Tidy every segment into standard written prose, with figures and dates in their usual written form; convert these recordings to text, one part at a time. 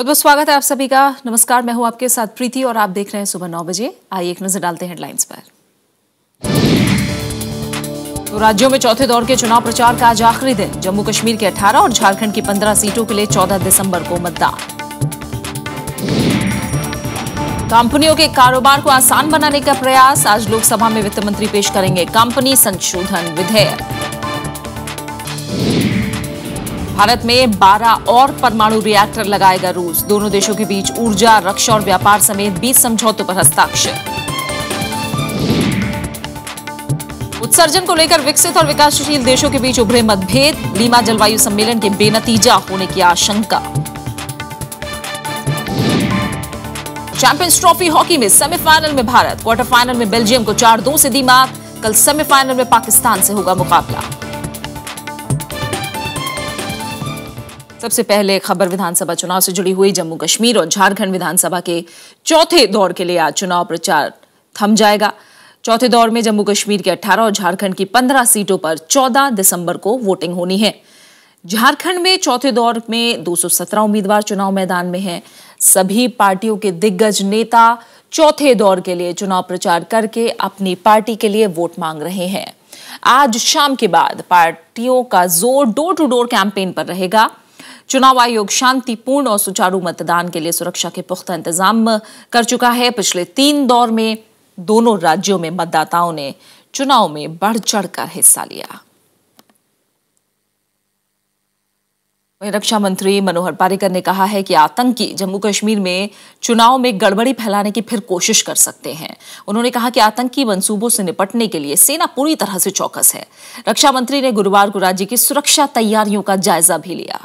बहुत बहुत स्वागत है आप सभी का। नमस्कार, मैं हूं आपके साथ प्रीति और आप देख रहे हैं सुबह 9 बजे। आइए एक नजर डालते हैं हेडलाइंस पर। तो राज्यों में चौथे दौर के चुनाव प्रचार का आज आखिरी दिन। जम्मू कश्मीर के 18 और झारखंड की 15 सीटों के लिए 14 दिसंबर को मतदान। कंपनियों के कारोबार को आसान बनाने का प्रयास। आज लोकसभा में वित्त मंत्री पेश करेंगे कंपनी संशोधन विधेयक। भारत में 12 और परमाणु रिएक्टर लगाएगा रूस। दोनों देशों के बीच ऊर्जा, रक्षा और व्यापार समेत 20 समझौतों पर हस्ताक्षर। उत्सर्जन को लेकर विकसित और विकासशील देशों के बीच उभरे मतभेद। लीमा जलवायु सम्मेलन के बेनतीजा होने की आशंका। चैंपियंस ट्रॉफी हॉकी में सेमीफाइनल में भारत, क्वार्टर फाइनल में बेल्जियम को 4-2 से दी मात। कल सेमीफाइनल में पाकिस्तान से होगा मुकाबला। सबसे पहले खबर विधानसभा चुनाव से जुड़ी हुई। जम्मू कश्मीर और झारखंड विधानसभा के चौथे दौर के लिए आज चुनाव प्रचार थम जाएगा। चौथे दौर में जम्मू कश्मीर के 18 और झारखंड की 15 सीटों पर 14 दिसंबर को वोटिंग होनी है। झारखंड में चौथे दौर में 217 उम्मीदवार चुनाव मैदान में हैं। सभी पार्टियों के दिग्गज नेता चौथे दौर के लिए चुनाव प्रचार करके अपनी पार्टी के लिए वोट मांग रहे हैं। आज शाम के बाद पार्टियों का जोर डोर टू डोर कैंपेन पर रहेगा। चुनाव आयोग शांतिपूर्ण और सुचारू मतदान के लिए सुरक्षा के पुख्ता इंतजाम कर चुका है। पिछले 3 दौर में दोनों राज्यों में मतदाताओं ने चुनाव में बढ़ चढ़कर हिस्सा लिया। वहीं रक्षा मंत्री मनोहर पर्रिकर ने कहा है कि आतंकी जम्मू कश्मीर में चुनाव में गड़बड़ी फैलाने की फिर कोशिश कर सकते हैं। उन्होंने कहा कि आतंकी मंसूबों से निपटने के लिए सेना पूरी तरह से चौकस है। रक्षा मंत्री ने गुरुवार को राज्य की सुरक्षा तैयारियों का जायजा भी लिया।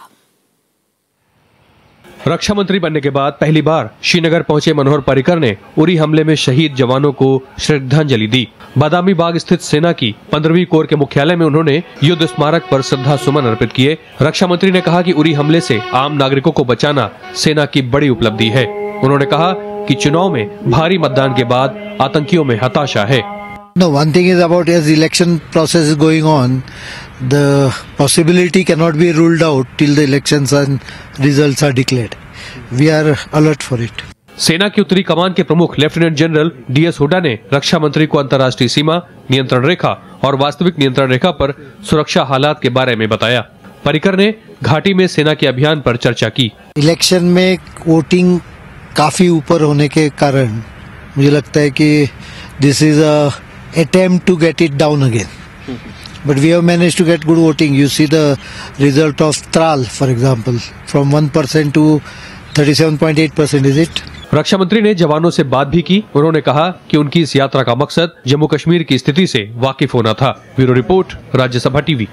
रक्षा मंत्री बनने के बाद पहली बार श्रीनगर पहुंचे मनोहर पर्रिकर ने उरी हमले में शहीद जवानों को श्रद्धांजलि दी। बादामी बाग स्थित सेना की 15वीं कोर के मुख्यालय में उन्होंने युद्ध स्मारक पर श्रद्धा सुमन अर्पित किए। रक्षा मंत्री ने कहा कि उरी हमले से आम नागरिकों को बचाना सेना की बड़ी उपलब्धि है। उन्होंने कहा कि चुनाव में भारी मतदान के बाद आतंकियों में हताशा है। No, one thing is about as the election process is going on, the possibility cannot be ruled out till the elections and results are declared. We are alert for it. सेना की उत्तरी कमान के प्रमुख लेफ्टिनेंट जनरल DS हुड्डा ने रक्षा मंत्री को अंतर्राष्ट्रीय सीमा, नियंत्रण रेखा और वास्तविक नियंत्रण रेखा पर सुरक्षा हालात के बारे में बताया। पर्रिकर ने घाटी में सेना के अभियान पर चर्चा की। इलेक्शन में वोटिंग काफी ऊपर होने के कारण मुझे लगता है कि this is a attempt to get it down again, but we have managed to get good voting. You see the result of Tral, for example, from 1% to 37.8%. Is it? रक्षा मंत्री ने जवानों से बात भी की। उन्होंने कहा कि उनकी इस यात्रा का मकसद जम्मू कश्मीर की स्थिति से वाकिफ होना था। Bureau report, Rajya Sabha TV.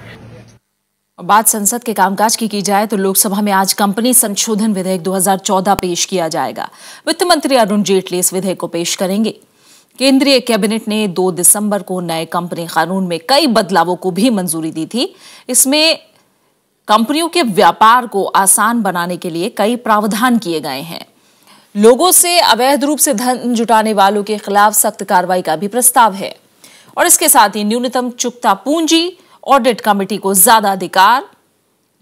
बात संसद के कामकाज की जाए तो लोकसभा में आज कंपनी संशोधन विधेयक 2014 पेश किया जाएगा। वित्त मंत्री अरुण जेटली इस विधेयक को पेश करेंगे। केंद्रीय कैबिनेट ने 2 दिसंबर को नए कंपनी कानून में कई बदलावों को भी मंजूरी दी थी। इसमें कंपनियों के व्यापार को आसान बनाने के लिए कई प्रावधान किए गए हैं। लोगों से अवैध रूप से धन जुटाने वालों के खिलाफ सख्त कार्रवाई का भी प्रस्ताव है और इसके साथ ही न्यूनतम चुकता पूंजी, ऑडिट कमेटी को ज्यादा अधिकार,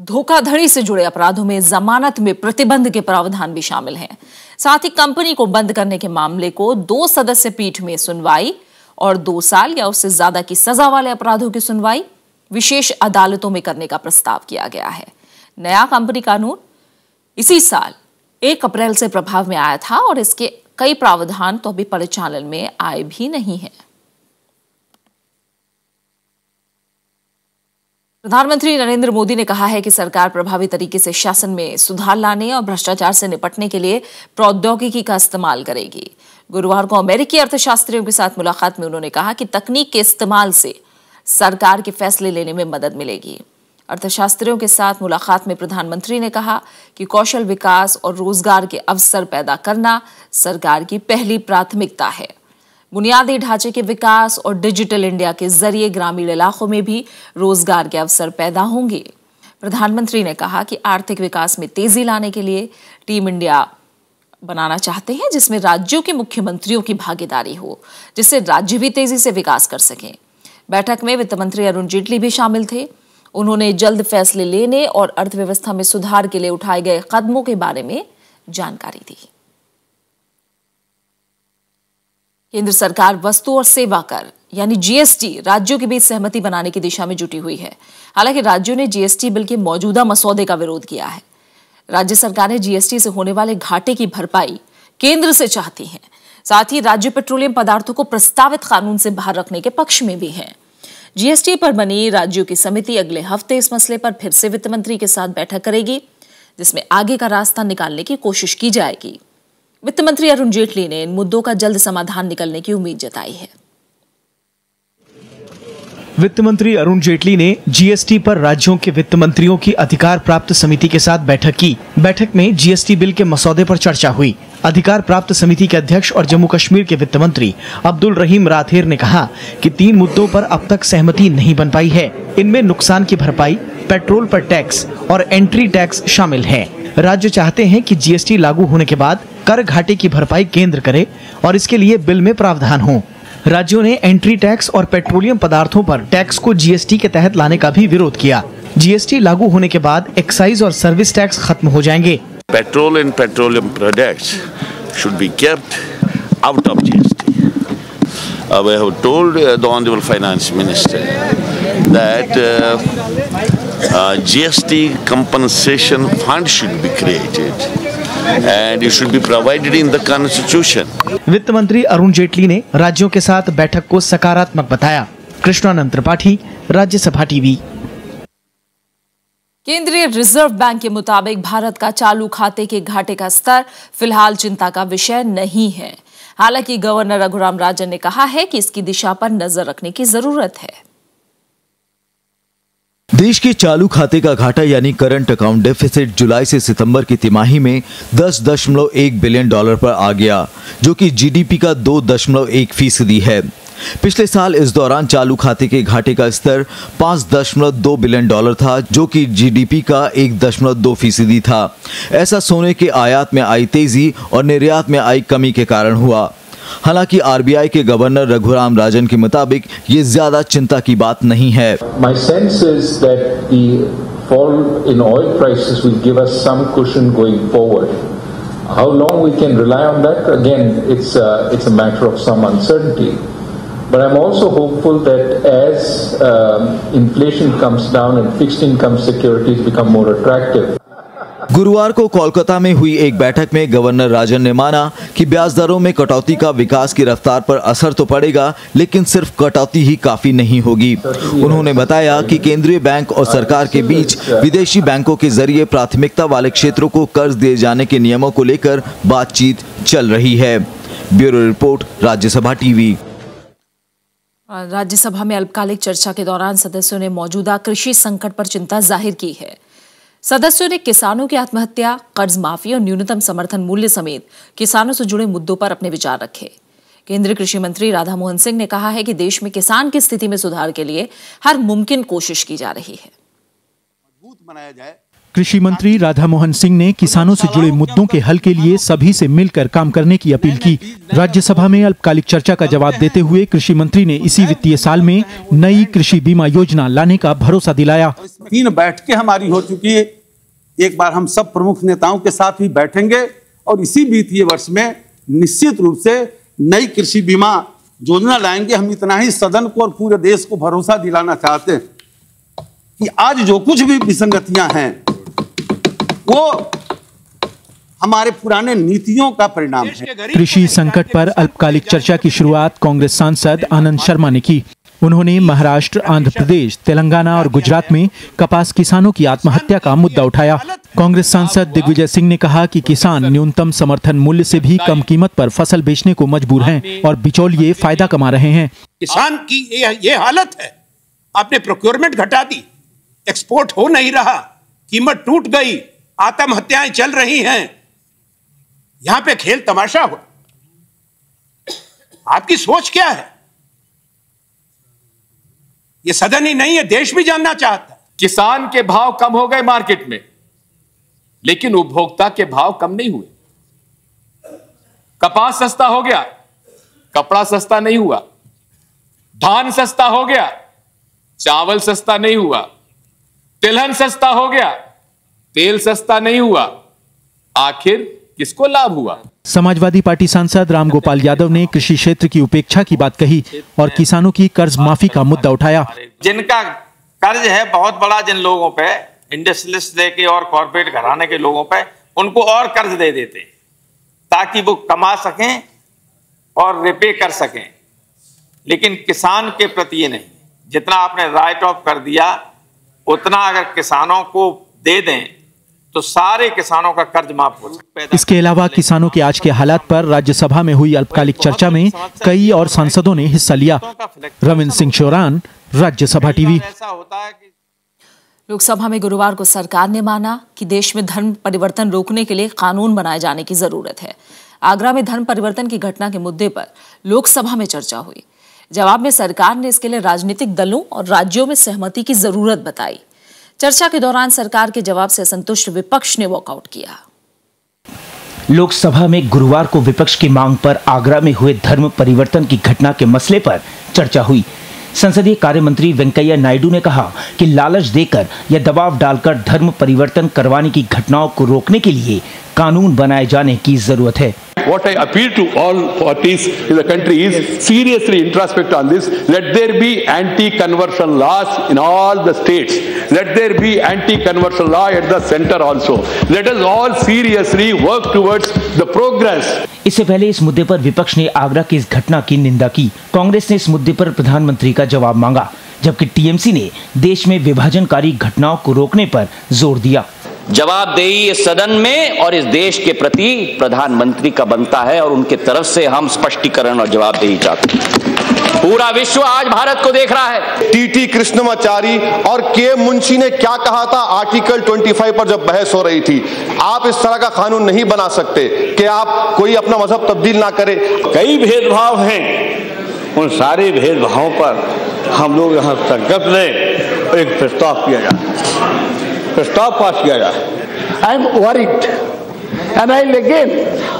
धोखाधड़ी से जुड़े अपराधों में जमानत में प्रतिबंध के प्रावधान भी शामिल हैं। साथ ही कंपनी को बंद करने के मामले को 2 सदस्य पीठ में सुनवाई और 2 साल या उससे ज्यादा की सजा वाले अपराधों की सुनवाई विशेष अदालतों में करने का प्रस्ताव किया गया है। नया कंपनी कानून इसी साल 1 अप्रैल से प्रभाव में आया था और इसके कई प्रावधान तो अभी परिचालन में आए भी नहीं है। प्रधानमंत्री नरेंद्र मोदी ने कहा है कि सरकार प्रभावी तरीके से शासन में सुधार लाने और भ्रष्टाचार से निपटने के लिए प्रौद्योगिकी का इस्तेमाल करेगी। गुरुवार को अमेरिकी अर्थशास्त्रियों के साथ मुलाकात में उन्होंने कहा कि तकनीक के इस्तेमाल से सरकार के फैसले लेने में मदद मिलेगी। अर्थशास्त्रियों के साथ मुलाकात में प्रधानमंत्री ने कहा कि कौशल विकास और रोजगार के अवसर पैदा करना सरकार की पहली प्राथमिकता है। बुनियादी ढांचे के विकास और डिजिटल इंडिया के जरिए ग्रामीण इलाकों में भी रोजगार के अवसर पैदा होंगे। प्रधानमंत्री ने कहा कि आर्थिक विकास में तेजी लाने के लिए टीम इंडिया बनाना चाहते हैं जिसमें राज्यों के मुख्यमंत्रियों की भागीदारी हो, जिससे राज्य भी तेजी से विकास कर सकें। बैठक में वित्त मंत्री अरुण जेटली भी शामिल थे। उन्होंने जल्द फैसले लेने और अर्थव्यवस्था में सुधार के लिए उठाए गए कदमों के बारे में जानकारी दी। केंद्र सरकार वस्तु और सेवा कर यानी जीएसटी राज्यों के बीच सहमति बनाने की दिशा में जुटी हुई है। हालांकि राज्यों ने जीएसटी बिल के मौजूदा मसौदे का विरोध किया है। राज्य सरकारें जीएसटी से होने वाले घाटे की भरपाई केंद्र से चाहती हैं। साथ ही राज्य पेट्रोलियम पदार्थों को प्रस्तावित कानून से बाहर रखने के पक्ष में भी हैं। जीएसटी पर बनी राज्यों की समिति अगले हफ्ते इस मसले पर फिर से वित्त मंत्री के साथ बैठक करेगी, जिसमें आगे का रास्ता निकालने की कोशिश की जाएगी। वित्त मंत्री अरुण जेटली ने इन मुद्दों का जल्द समाधान निकलने की उम्मीद जताई है। वित्त मंत्री अरुण जेटली ने जीएसटी पर राज्यों के वित्त मंत्रियों की अधिकार प्राप्त समिति के साथ बैठक की। बैठक में जीएसटी बिल के मसौदे पर चर्चा हुई। अधिकार प्राप्त समिति के अध्यक्ष और जम्मू कश्मीर के वित्त मंत्री अब्दुल रहीम राठेर ने कहा कि 3 मुद्दों पर अब तक सहमति नहीं बन पाई है। इनमें नुकसान की भरपाई, पेट्रोल पर टैक्स और एंट्री टैक्स शामिल है। राज्य चाहते हैं कि जीएसटी लागू होने के बाद कर घाटे की भरपाई केंद्र करे और इसके लिए बिल में प्रावधान हो। राज्यों ने एंट्री टैक्स और पेट्रोलियम पदार्थों पर टैक्स को जीएसटी के तहत लाने का भी विरोध किया। जीएसटी लागू होने के बाद एक्साइज और सर्विस टैक्स खत्म हो जाएंगे। Petrol and petroleum products should be kept out of GST. We have told the Honorable Finance Minister that GST compensation fund should be created and it should be provided in the Constitution. वित्त मंत्री अरुण जेटली ने राज्यों के साथ बैठक को सकारात्मक बताया। कृष्णानंद त्रिपाठी, राज्यसभा टीवी। केंद्रीय रिजर्व बैंक के मुताबिक भारत का चालू खाते के घाटे का स्तर फिलहाल चिंता का विषय नहीं है। हालांकि गवर्नर रघुराम राजन ने कहा है कि इसकी दिशा पर नजर रखने की जरूरत है। देश के चालू खाते का घाटा यानी करंट अकाउंट डेफिसिट जुलाई से सितंबर की तिमाही में 10.1 बिलियन डॉलर पर आ गया, जो कि जीडीपी का 2.1% है। पिछले साल इस दौरान चालू खाते के घाटे का स्तर 5.2 बिलियन डॉलर था, जो कि जीडीपी का 1.2% था। ऐसा सोने के आयात में आई तेजी और निर्यात में आई कमी के कारण हुआ। हालांकि आरबीआई के गवर्नर रघुराम राजन के मुताबिक ये ज्यादा चिंता की बात नहीं है। My sense is that the fall in oil prices will give us some cushion going forward. How long we can rely on that? Again, it's a matter of some uncertainty. But I'm also hopeful that as inflation comes down and fixed income securities become more attractive. गुरुवार को कोलकाता में हुई एक बैठक में governor राजन ने माना कि ब्याज दरों में कटौती का विकास की रफ्तार पर असर तो पड़ेगा, लेकिन सिर्फ कटौती ही काफी नहीं होगी। उन्होंने बताया कि केंद्रीय बैंक और सरकार के बीच विदेशी बैंकों के जरिए प्राथमिकता वाले क्षेत्रों को कर्ज दिए जाने के नियमों को लेकर बातचीत चल रही है। Bureau report, Rajya Sabha TV. Rajya Sabha में अल्पकालिक चर्चा के दौरान सदस्यों ने मौजूदा कृषि संकट पर चिंता जाहिर की है। सदस्यों ने किसानों की आत्महत्या, कर्ज माफी और न्यूनतम समर्थन मूल्य समेत किसानों से जुड़े मुद्दों पर अपने विचार रखे। केंद्रीय कृषि मंत्री राधा मोहन सिंह ने कहा है कि देश में किसान की स्थिति में सुधार के लिए हर मुमकिन कोशिश की जा रही है। मजबूत बनाया जाए। कृषि मंत्री राधा मोहन सिंह ने किसानों से जुड़े मुद्दों के हल के लिए सभी से मिलकर काम करने की अपील की। राज्यसभा में अल्पकालिक चर्चा का जवाब देते हुए कृषि मंत्री ने इसी वित्तीय साल में नई कृषि बीमा योजना लाने का भरोसा दिलाया। 3 बैठकें हमारी हो चुकी है। एक बार हम सब प्रमुख नेताओं के साथ भी बैठेंगे और इसी वित्तीय वर्ष में निश्चित रूप से नई कृषि बीमा योजना लाएंगे। हम इतना ही सदन को और पूरे देश को भरोसा दिलाना चाहते हैं कि आज जो कुछ भी विसंगतियां हैं वो हमारे पुराने नीतियों का परिणाम है। कृषि संकट पर अल्पकालिक चर्चा की शुरुआत कांग्रेस सांसद आनंद शर्मा ने की। उन्होंने महाराष्ट्र, आंध्र प्रदेश, तेलंगाना और गुजरात में कपास किसानों की आत्महत्या का मुद्दा उठाया। कांग्रेस सांसद दिग्विजय सिंह ने कहा कि किसान न्यूनतम समर्थन मूल्य से भी कम कीमत पर फसल बेचने को मजबूर हैं और बिचौलिए फायदा कमा रहे हैं। किसान की ये हालत है, आपने प्रोक्योरमेंट घटा दी, एक्सपोर्ट हो नहीं रहा, कीमत टूट गई, आत्महत्याएं चल रही हैं। यहां पे खेल तमाशा हो। आपकी सोच क्या है? ये सदन ही नहीं है, देश भी जानना चाहता है। किसान के भाव कम हो गए मार्केट में, लेकिन उपभोक्ता के भाव कम नहीं हुए। कपास सस्ता हो गया, कपड़ा सस्ता नहीं हुआ। धान सस्ता हो गया, चावल सस्ता नहीं हुआ। तिलहन सस्ता हो गया, तेल सस्ता नहीं हुआ। आखिर किसको लाभ हुआ? समाजवादी पार्टी सांसद रामगोपाल यादव ने कृषि क्षेत्र की उपेक्षा की बात कही और किसानों की कर्ज माफी का मुद्दा उठाया। जिनका कर्ज है बहुत बड़ा, जिन लोगों पे, इंडस्ट्रियलिस्ट लेके और कॉर्पोरेट घराने के लोगों पे, उनको और कर्ज दे देते हैं ताकि वो कमा सकें और रिपे कर सकें, लेकिन किसान के प्रति ये नहीं। जितना आपने राइट ऑफ कर दिया उतना अगर किसानों को दे दें तो सारे किसानों का कर्ज माफ हो सकता है। इसके अलावा किसानों के आज के हालात पर राज्यसभा में हुई अल्पकालिक चर्चा में कई और सांसदों ने हिस्सा लिया। रविंद्र सिंह शोरान, राज्यसभा टीवी। लोकसभा में गुरुवार को सरकार ने माना कि देश में धर्म परिवर्तन रोकने के लिए कानून बनाए जाने की जरूरत है। आगरा में धर्म परिवर्तन की घटना के मुद्दे पर लोकसभा में चर्चा हुई। जवाब में सरकार ने इसके लिए राजनीतिक दलों और राज्यों में सहमति की जरूरत बताई। चर्चा के दौरान सरकार के जवाब से असंतुष्ट विपक्ष ने वॉकआउट किया। लोकसभा में गुरुवार को विपक्ष की मांग पर आगरा में हुए धर्म परिवर्तन की घटना के मसले पर चर्चा हुई। संसदीय कार्य मंत्री वेंकैया नायडू ने कहा कि लालच देकर या दबाव डालकर धर्म परिवर्तन करवाने की घटनाओं को रोकने के लिए कानून बनाए जाने की जरूरत है। What I appeal to all parties in the country is seriously introspect on this. Let there be anti-conversion laws in all the states. Let there be anti-conversion law at the center also. Let us all seriously work towards the progress. इससे पहले इस मुद्दे पर विपक्ष ने आगरा की इस घटना की निंदा की। कांग्रेस ने इस मुद्दे पर प्रधानमंत्री का जवाब मांगा, जबकि टीएमसी ने देश में विभाजनकारी घटनाओं को रोकने पर जोर दिया। जवाबदेही इस सदन में और इस देश के प्रति प्रधानमंत्री का बनता है और उनके तरफ से हम स्पष्टीकरण और जवाबदेही चाहते हैं। पूरा विश्व आज भारत को देख रहा है। टीटी कृष्णमाचारी और के मुंशी ने क्या कहा था आर्टिकल 25 पर जब बहस हो रही थी, आप इस तरह का कानून नहीं बना सकते कि आप कोई अपना मजहब तब्दील ना करे। कई भेदभाव हैं, उन सारे भेदभावों पर हम लोग यहाँ संकल्प लें और एक प्रस्ताव किया जाए, प्रस्ताव पास किया जाए। I am worried and I'll again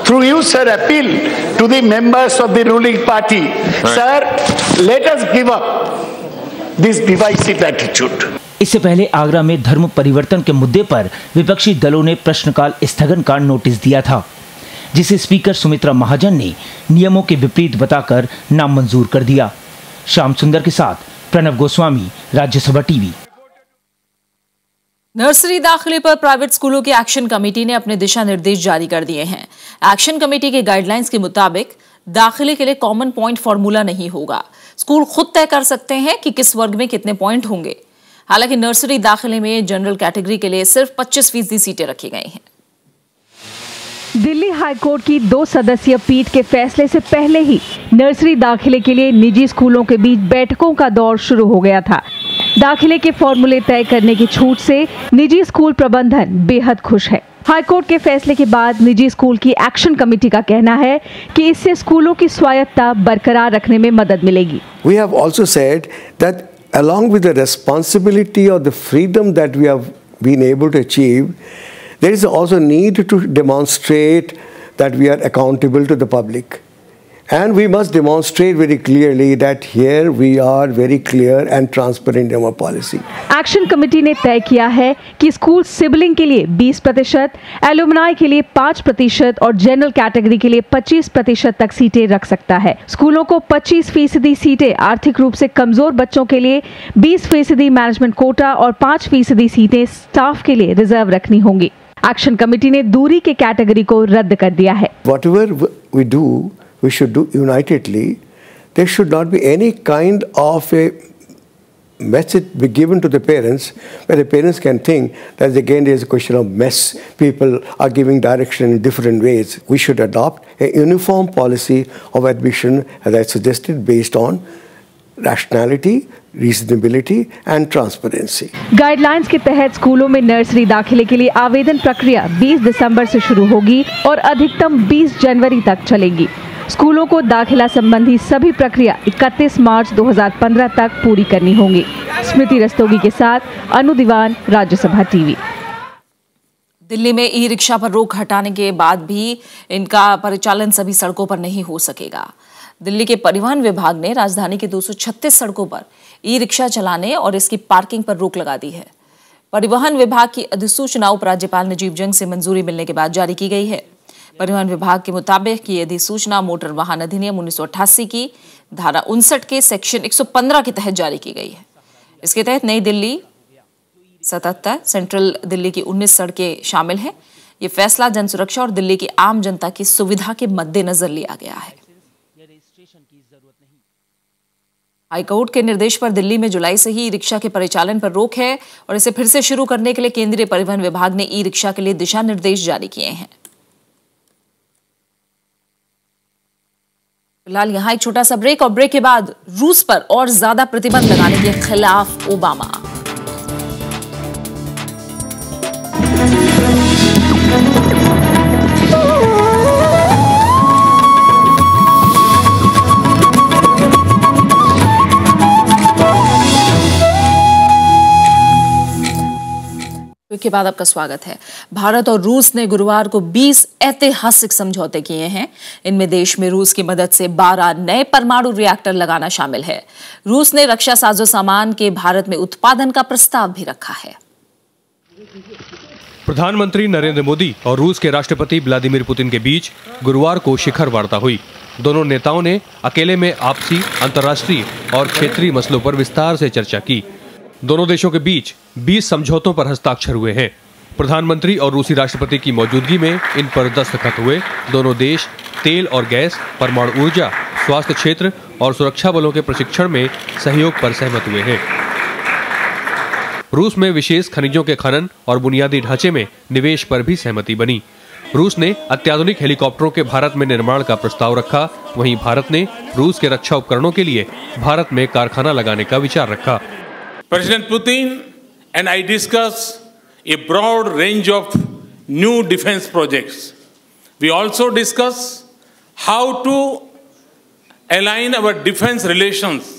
through you sir appeal to the members of the ruling party. Sir, let us give up this divisive attitude. इससे पहले आगरा में धर्म परिवर्तन के मुद्दे पर विपक्षी दलों ने प्रश्नकाल स्थगन का नोटिस दिया था, जिसे स्पीकर सुमित्रा महाजन ने नियमों के विपरीत बताकर नामंजूर कर दिया। श्याम सुंदर के साथ प्रणव गोस्वामी, राज्यसभा टीवी। नर्सरी दाखिले पर प्राइवेट स्कूलों की एक्शन कमेटी ने अपने दिशा निर्देश जारी कर दिए हैं। एक्शन कमेटी के गाइडलाइंस के मुताबिक दाखिले के लिए कॉमन पॉइंट फॉर्मूला नहीं होगा। स्कूल खुद तय कर सकते हैं कि किस वर्ग में कितने पॉइंट होंगे। हालांकि नर्सरी दाखिले में जनरल कैटेगरी के लिए सिर्फ 25% सीटें रखी गई हैं। दिल्ली हाईकोर्ट की 2 सदस्यीय पीठ के फैसले से पहले ही नर्सरी दाखिले के लिए निजी स्कूलों के बीच बैठकों का दौर शुरू हो गया था। दाखिले के फॉर्मूले तय करने की छूट से निजी स्कूल प्रबंधन बेहद खुश है। हाईकोर्ट के फैसले के बाद निजी स्कूल की एक्शन कमेटी का कहना है कि इससे स्कूलों की स्वायत्तता बरकरार रखने में मदद मिलेगी। We have also said that along with the responsibility or the freedom that we have been able to achieve, there is also need to demonstrate that we are accountable to the public. And we must demonstrate very clearly that here we are very clear and transparent in our policy. Action committee ने तय किया है कि school sibling के लिए 20%, alumni के लिए 5% और जनरल कैटेगरी के लिए 25% तक सीटें रख सकता है। स्कूलों को 25% सीटें आर्थिक रूप से कमजोर बच्चों के लिए, 20% मैनेजमेंट कोटा और 5% सीटें स्टाफ के लिए रिजर्व रखनी होंगी। एक्शन कमेटी ने दूरी के कैटेगरी को रद्द कर दिया है। Whatever we do, we should do unitedly. There should not be any kind of a message be given to the parents where the parents can think that again there is a question of mess. People are giving direction in different ways. We should adopt a uniform policy of admission, as I suggested, based on rationality, reasonability and transparency. Guidelines के तहत स्कूलों में nursery दाखिले के लिए आवेदन प्रक्रिया 20 दिसंबर से शुरू होगी और अधिकतम 20 जनवरी तक चलेगी। स्कूलों को दाखिला संबंधी सभी प्रक्रिया 31 मार्च 2015 तक पूरी करनी होगी। स्मृति रस्तोगी के साथ अनु दीवान, राज्यसभा टीवी। दिल्ली में ई रिक्शा पर रोक हटाने के बाद भी इनका परिचालन सभी सड़कों पर नहीं हो सकेगा। दिल्ली के परिवहन विभाग ने राजधानी की 236 सड़कों पर ई रिक्शा चलाने और इसकी पार्किंग पर रोक लगा दी है। परिवहन विभाग की अधिसूचना उपराज्यपाल नजीब जंग से मंजूरी मिलने के बाद जारी की गई है। परिवहन विभाग के मुताबिक ये अधिसूचना मोटर वाहन अधिनियम 1988 की धारा 59 के सेक्शन 115 के तहत जारी की गई है। इसके तहत नई दिल्ली 77, सेंट्रल दिल्ली की 19 सड़कें शामिल हैं। ये फैसला जन सुरक्षा और दिल्ली की आम जनता की सुविधा के मद्देनजर लिया गया है। हाईकोर्ट के निर्देश पर दिल्ली में जुलाई से ही ई रिक्शा के परिचालन पर रोक है और इसे फिर से शुरू करने के लिए केंद्रीय परिवहन विभाग ने ई रिक्शा के लिए दिशा निर्देश जारी किए हैं। फिलहाल यहां एक छोटा सा ब्रेक और ब्रेक के बाद रूस पर और ज्यादा प्रतिबंध लगाने के खिलाफ ओबामा। के बाद आपका स्वागत है। भारत और रूस ने गुरुवार को 20 ऐतिहासिक समझौते किए हैं। इनमें देश में रूस की मदद से 12 नए परमाणु रिएक्टर लगाना शामिल है। रूस ने रक्षा साजो सामान के भारत में उत्पादन का प्रस्ताव भी रखा है। प्रधानमंत्री नरेंद्र मोदी और रूस के राष्ट्रपति व्लादिमीर पुतिन के बीच गुरुवार को शिखर वार्ता हुई। दोनों नेताओं ने अकेले में आपसी, अंतर्राष्ट्रीय और क्षेत्रीय मसलों पर विस्तार से चर्चा की। दोनों देशों के बीच 20 समझौतों पर हस्ताक्षर हुए हैं। प्रधानमंत्री और रूसी राष्ट्रपति की मौजूदगी में इन पर दस्तखत हुए। दोनों देश तेल और गैस, परमाणु ऊर्जा, स्वास्थ्य क्षेत्र और सुरक्षा बलों के प्रशिक्षण में सहयोग पर सहमत हुए हैं। रूस में विशेष खनिजों के खनन और बुनियादी ढांचे में निवेश पर भी सहमति बनी। रूस ने अत्याधुनिक हेलीकॉप्टरों के भारत में निर्माण का प्रस्ताव रखा। वहीं भारत ने रूस के रक्षा उपकरणों के लिए भारत में कारखाना लगाने का विचार रखा। President Putin and I discussed a broad range of new defense projects. We also discussed how to align our defense relations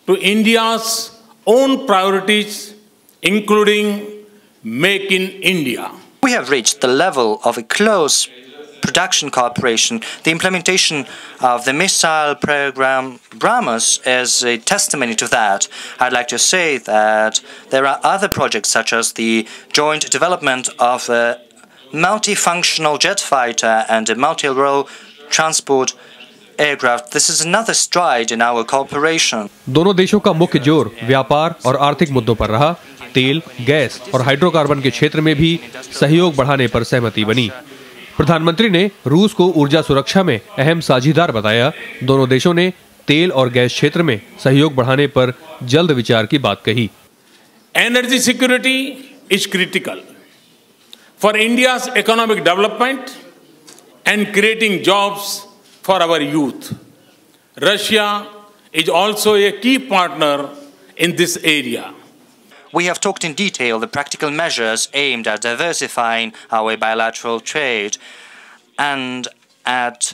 to India's own priorities, including Make in India. We have reached the level of a close production cooperation. The implementation of the missile program BrahMos is a testimony to that. I'd like to say that there are other projects such as the joint development of a multifunctional jet fighter and a multi-role transport aircraft. This is another stride in our cooperation. दोनों देशों का मुख्य जोर व्यापार और आर्थिक मुद्दों पर रहा। तेल, गैस और हाइड्रोकार्बन के क्षेत्र में भी सहयोग बढ़ाने पर सहमति बनी। प्रधानमंत्री ने रूस को ऊर्जा सुरक्षा में अहम साझीदार बताया। दोनों देशों ने तेल और गैस क्षेत्र में सहयोग बढ़ाने पर जल्द विचार की बात कही। Energy security is critical for India's economic development and creating jobs for our youth. Russia is also a key partner in this area. We have talked in detail the practical measures aimed at diversifying our bilateral trade and at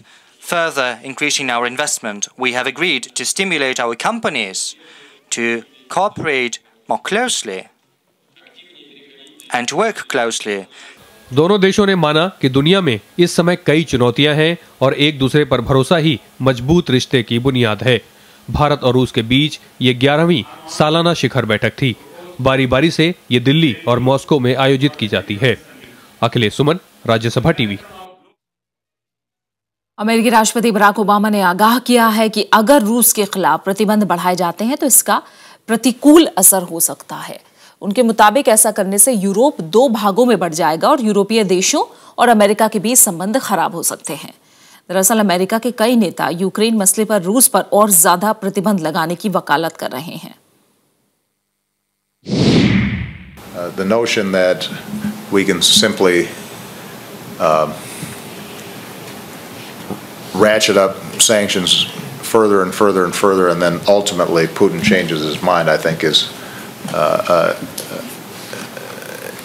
further increasing our investment. We have agreed to stimulate our companies to cooperate more closely and to work closely. दोनों देशों ने माना कि दुनिया में इस समय कई चुनौतियां हैं और एक दूसरे पर भरोसा ही मजबूत रिश्ते की बुनियाद है। भारत और रूस के बीच ये 11वीं सालाना शिखर बैठक थी। बारी बारी से ये दिल्ली और मॉस्को में आयोजित की जाती है। अखिलेश सुमन, राज्यसभा टीवी। अमेरिकी राष्ट्रपति बराक ओबामा ने आगाह किया है कि अगर रूस के खिलाफ प्रतिबंध बढ़ाए जाते हैं तो इसका प्रतिकूल असर हो सकता है। उनके मुताबिक ऐसा करने से यूरोप 2 भागों में बढ़ जाएगा और यूरोपीय देशों और अमेरिका के बीच संबंध खराब हो सकते हैं। दरअसल अमेरिका के कई नेता यूक्रेन मसले पर रूस पर और ज्यादा प्रतिबंध लगाने की वकालत कर रहे हैं। The notion that we can simply ratchet up sanctions further and further and further, and then ultimately Putin changes his mind, I think is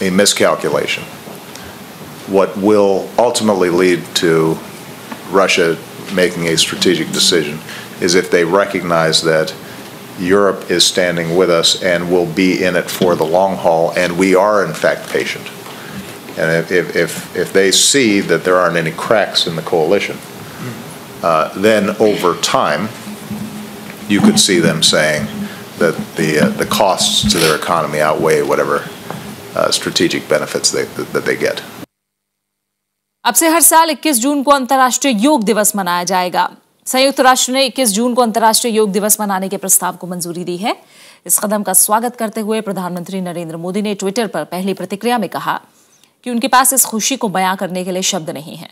a miscalculation. What will ultimately lead to Russia making a strategic decision is if they recognize that Europe is standing with us and will be in it for the long haul, and we are in fact patient. And if they see that there aren't any cracks in the coalition, then over time you could see them saying that the costs to their economy outweigh whatever strategic benefits that they get. अब से हर साल 21 जून को अंतर्राष्ट्रीय योग दिवस मनाया जाएगा। संयुक्त राष्ट्र ने 21 जून को अंतर्राष्ट्रीय योग दिवस मनाने के प्रस्ताव को मंजूरी दी है। इस कदम का स्वागत करते हुए प्रधानमंत्री नरेंद्र मोदी ने ट्विटर पर पहली प्रतिक्रिया में कहा कि उनके पास इस खुशी को बयां करने के लिए शब्द नहीं है।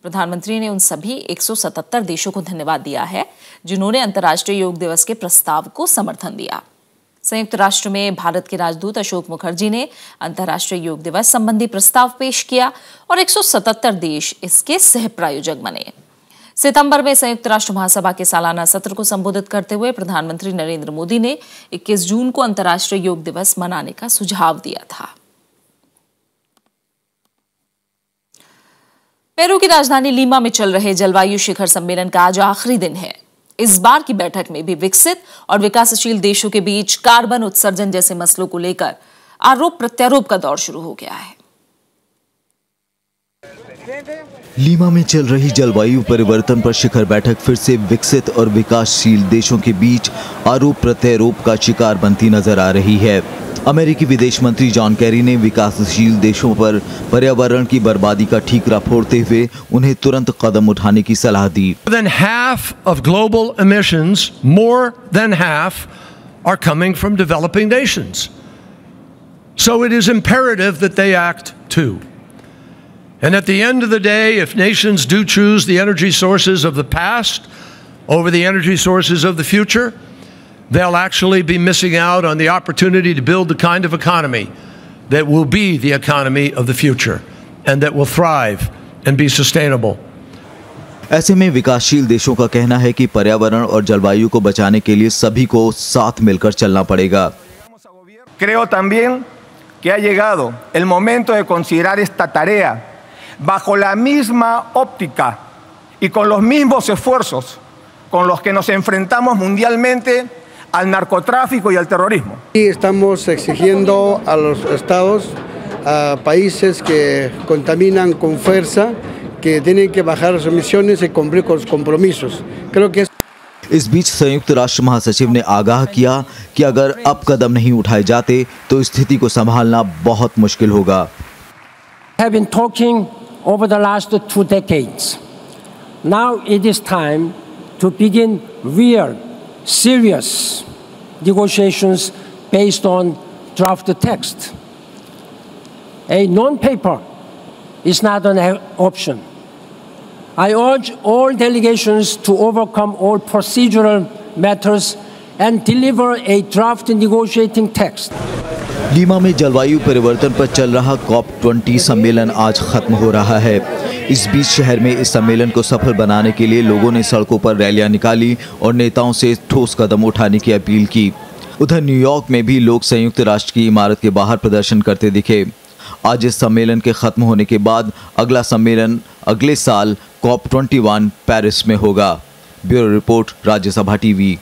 प्रधानमंत्री ने उन सभी 177 देशों को धन्यवाद दिया है जिन्होंने अंतर्राष्ट्रीय योग दिवस के प्रस्ताव को समर्थन दिया। संयुक्त राष्ट्र में भारत के राजदूत अशोक मुखर्जी ने अंतर्राष्ट्रीय योग दिवस संबंधी प्रस्ताव पेश किया और 177 देश इसके सह प्रायोजक बने। सितंबर में संयुक्त राष्ट्र महासभा के सालाना सत्र को संबोधित करते हुए प्रधानमंत्री नरेंद्र मोदी ने 21 जून को अंतर्राष्ट्रीय योग दिवस मनाने का सुझाव दिया था। पेरू की राजधानी लीमा में चल रहे जलवायु शिखर सम्मेलन का आज आखिरी दिन है। इस बार की बैठक में भी विकसित और विकासशील देशों के बीच कार्बन उत्सर्जन जैसे मसलों को लेकर आरोप प्रत्यारोप का दौर शुरू हो गया है। लीमा में चल रही जलवायु परिवर्तन पर शिखर बैठक फिर से विकसित और विकासशील देशों के बीच आरोप प्रत्यारोप का शिकार बनती नजर आ रही है। अमेरिकी विदेश मंत्री जॉन कैरी ने विकासशील देशों पर पर्यावरण की बर्बादी का ठीकरा फोड़ते हुए उन्हें तुरंत कदम उठाने की सलाह दी। More than half of global emissions, more than half, are coming from developing nations. So it is imperative that they act too. And at the end of the day, if nations do choose the energy sources of the past over the energy sources of the future, they'll actually be missing out on the opportunity to build the kind of economy that will be the economy of the future and that will thrive and be sustainable. ऐसे में विकासशील देशों का कहना है कि पर्यावरण और जलवायु को बचाने के लिए सभी को साथ मिलकर चलना पड़ेगा। Creo también que ha llegado el momento de considerar esta tarea bajo la misma óptica y con los mismos esfuerzos con los que nos enfrentamos mundialmente al narcotráfico y al terrorismo. Y estamos exigiendo a los estados, a países que contaminan con fuerza, que tienen que bajar las emisiones y cumplir con los compromisos. Creo que इस बीच संयुक्त राष्ट्र महासचिव ने आगाह किया कि अगर अब कदम नहीं उठाए जाते तो स्थिति को संभालना बहुत मुश्किल होगा। Have been talking over the last 2 decades. Now it is time to begin real, serious negotiations based on draft text. A non-paper is not an option. I urge all delegations to overcome all procedural matters and deliver a draft negotiating text. Lima में जलवायु परिवर्तन पर चल रहा COP20 सम्मेलन आज खत्म हो रहा है। इस बीच शहर में इस सम्मेलन को सफल बनाने के लिए लोगों ने सड़कों पर रैलियां निकाली और नेताओं से ठोस कदम उठाने की अपील की। उधर न्यूयॉर्क में भी लोग संयुक्त राष्ट्र की इमारत के बाहर प्रदर्शन करते दिखे। आज इस सम्मेलन के खत्म होने के बाद अगला सम्मेलन अगले साल COP21 पेरिस में होगा। Bureau report, Rajya Sabha TV.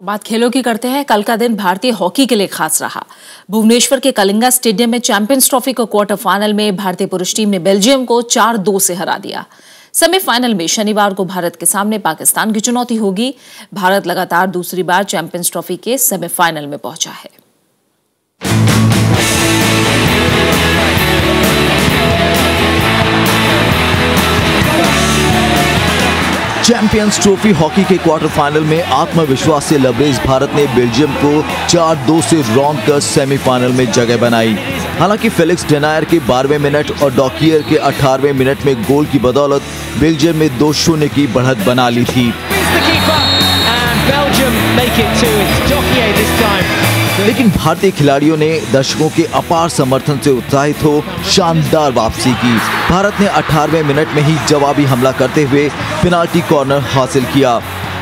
बात खेलों की करते हैं। कल का दिन भारतीय हॉकी के लिए खास रहा। भुवनेश्वर के कलिंगा स्टेडियम में चैंपियंस ट्रॉफी को क्वार्टर फाइनल में भारतीय पुरुष टीम ने बेल्जियम को 4-2 से हरा दिया। सेमीफाइनल में शनिवार को भारत के सामने पाकिस्तान की चुनौती होगी। भारत लगातार दूसरी बार चैंपियंस ट्रॉफी के सेमीफाइनल में पहुंचा है। चैंपियंस ट्रॉफी हॉकी के क्वार्टर फाइनल में आत्मविश्वास से लबरेज भारत ने बेल्जियम को 4-2 से रौंद कर सेमीफाइनल में जगह बनाई। हालांकि फेलिक्स डेनायर के 12वें मिनट और डॉकियर के 18वें मिनट में गोल की बदौलत बेल्जियम में 2-0 की बढ़त बना ली थी। लेकिन भारतीय खिलाड़ियों ने दर्शकों के अपार समर्थन से उत्साहित हो शानदार वापसी की। भारत ने 18वें मिनट में ही जवाबी हमला करते हुए पेनाल्टी कॉर्नर हासिल किया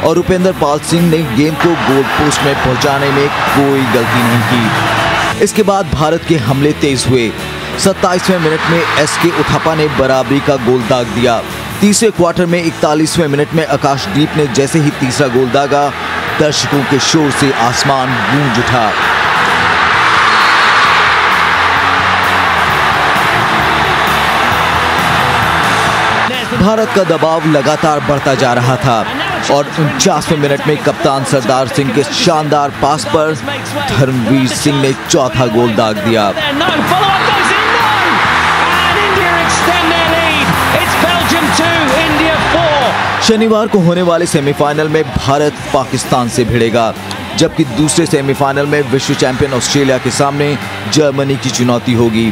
और रुपेंद्र पाल सिंह ने गेंद को गोल पोस्ट में पहुंचाने में कोई गलती नहीं की। इसके बाद भारत के हमले तेज हुए। 27वें मिनट में SK उथापा ने बराबरी का गोल दाग दिया। तीसरे क्वार्टर में 41वें मिनट में आकाशदीप ने जैसे ही तीसरा गोल दागा, दर्शकों के शोर से आसमान गूंज उठा। भारत का दबाव लगातार बढ़ता जा रहा था और 49वें मिनट में कप्तान सरदार सिंह के शानदार पास पर धर्मवीर सिंह ने चौथा गोल दाग दिया। शनिवार को होने वाले सेमीफाइनल में भारत पाकिस्तान से भिड़ेगा, जबकि दूसरे सेमीफाइनल में विश्व चैंपियन ऑस्ट्रेलिया के सामने जर्मनी की चुनौती होगी।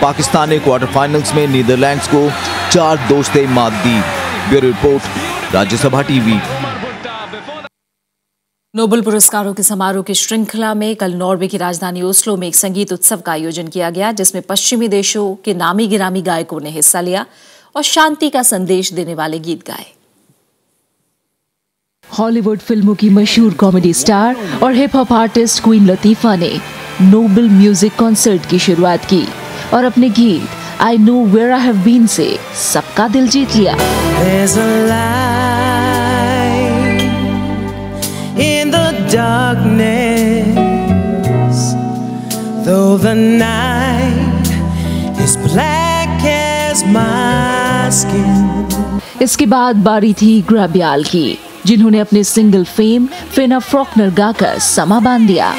पाकिस्तान ने क्वार्टर फाइनल्स में नीदरलैंड्स को 4-2 से मात दी। Bureau report, Rajya Sabha TV. Nobel पुरस्कारों के समारोह की श्रृंखला में कल नॉर्वे की राजधानी ओस्लो में एक संगीत उत्सव का आयोजन किया गया, जिसमें पश्चिमी देशों के नामी गिरामी गायकों ने हिस्सा लिया और शांति का संदेश देने वाले गीत गाए। हॉलीवुड फिल्मों की मशहूर कॉमेडी स्टार और हिप हॉप आर्टिस्ट क्वीन लतीफा ने नोबेल म्यूजिक कॉन्सर्ट की शुरुआत की और अपने गीत I know where I have been से सबका दिल जीत लिया। In the darkness, though the night is black as my skin. इसके बाद बारी थी ग्राबियाल की, जिन्होंने अपने सिंगल फेम फिना फ्रॉकनर गाकर समा बांध दिया।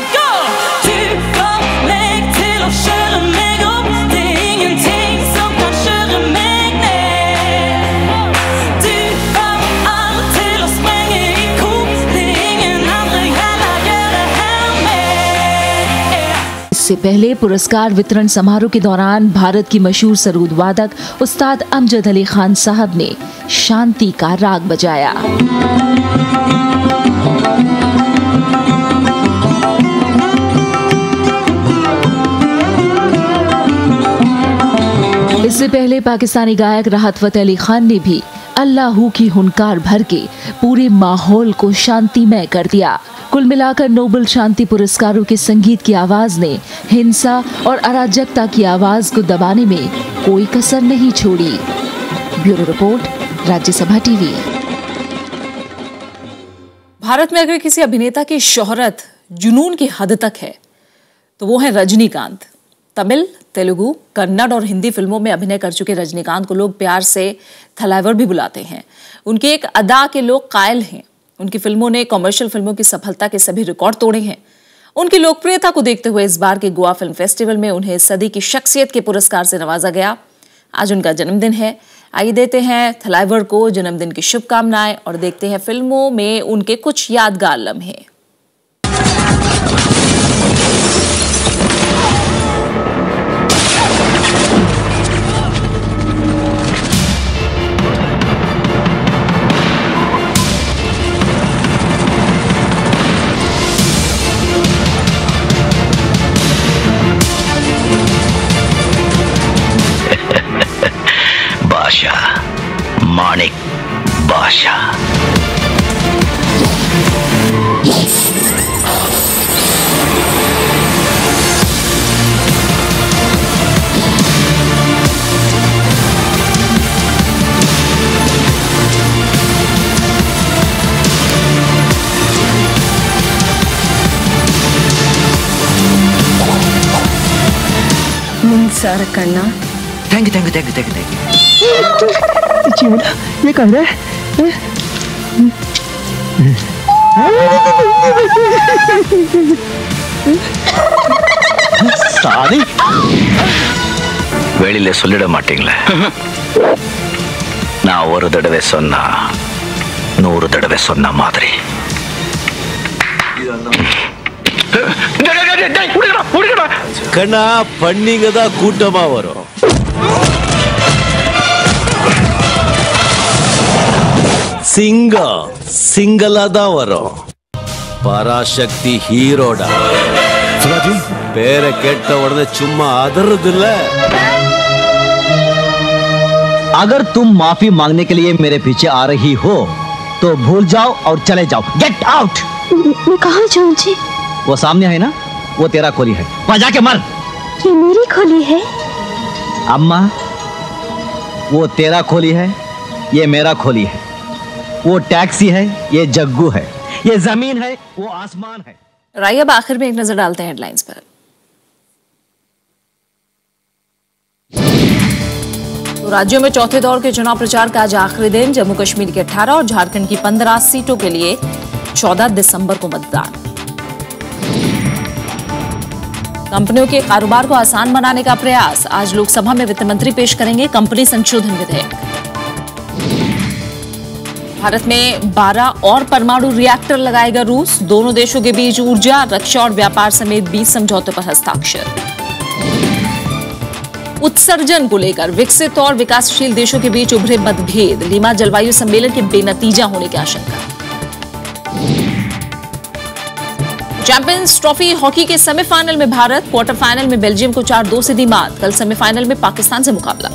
इससे पहले पुरस्कार वितरण समारोह के दौरान भारत की मशहूर सरूद वादक उस्ताद अमजद अली खान साहब ने शांति का राग बजाया। इससे पहले पाकिस्तानी गायक राहत फतेह अली खान ने भी अल्लाहू की हुनकार भर के पूरे माहौल को शांतिमय कर दिया। कुल मिलाकर नोबेल शांति पुरस्कारों के संगीत की आवाज ने हिंसा और अराजकता की आवाज को दबाने में कोई कसर नहीं छोड़ी। Bureau report, Rajya Sabha TV. Bharat में अगर किसी अभिनेता की शोहरत जुनून की हद तक है तो वो है रजनीकांत। तमिल, तेलुगु, कन्नड़ और हिंदी फिल्मों में अभिनय कर चुके रजनीकांत को लोग प्यार से थलाइवर भी बुलाते हैं। उनकी एक अदा के लोग कायल हैं। उनकी फिल्मों ने कॉमर्शियल फिल्मों की सफलता के सभी रिकॉर्ड तोड़े हैं। उनकी लोकप्रियता को देखते हुए इस बार के गोवा फिल्म फेस्टिवल में उन्हें सदी की शख्सियत के पुरस्कार से नवाजा गया। आज उनका जन्मदिन है। आइए देते हैं थलाइवर को जन्मदिन की शुभकामनाएं और देखते हैं फिल्मों में उनके कुछ यादगार लम्हे। मानिक बादशाह। सारा करना। Thank you thank you thank you thank you thank you. जीवना ये कर रहा है। சாரி வெளியில சொல்லிட மாட்டீங்களே. நான் ஒரு தடவை சொன்னா 100 தடவை சொன்ன மாதிரி. கண்ணா பண்ணிங்க தான் கூட்டமா வரும். சிங்கம் சிங்கலா தான் வரும். பராசக்தி ஹீரோடா. பேரை கேட்ட உடனே சும்மா அதறது இல்ல. अगर तुम माफी मांगने के लिए मेरे पीछे आ रही हो तो भूल जाओ और चले जाओ. Get out. मैं कहाँ जाऊँ जी? वो सामने है ना, वो तेरा खोली है. वहां जाके मर. ये मेरी खोली है? अम्मा, वो तेरा खोली है, ये मेरा खोली है. वो टैक्सी है, ये जग्गू है. ये जमीन है, वो आसमान है. राय अब आखिर में एक नजर डालते हैं हेडलाइंस पर। तो राज्यों में चौथे दौर के चुनाव प्रचार का आज आखिरी दिन। जम्मू कश्मीर की 18 और झारखंड की 15 सीटों के लिए 14 दिसंबर को मतदान। कंपनियों के कारोबार को आसान बनाने का प्रयास। आज लोकसभा में वित्त मंत्री पेश करेंगे कंपनी संशोधन विधेयक। भारत में 12 और परमाणु रिएक्टर लगाएगा रूस। दोनों देशों के बीच ऊर्जा, रक्षा और व्यापार समेत 20 समझौतों पर हस्ताक्षर। उत्सर्जन को लेकर विकसित और विकासशील देशों के बीच उभरे मतभेद। लीमा जलवायु सम्मेलन के बेनतीजा होने की आशंका। चैंपियंस ट्रॉफी हॉकी के सेमीफाइनल में भारत, क्वार्टर फाइनल में बेल्जियम को 4-2 से दी मात। कल सेमीफाइनल में पाकिस्तान से मुकाबला।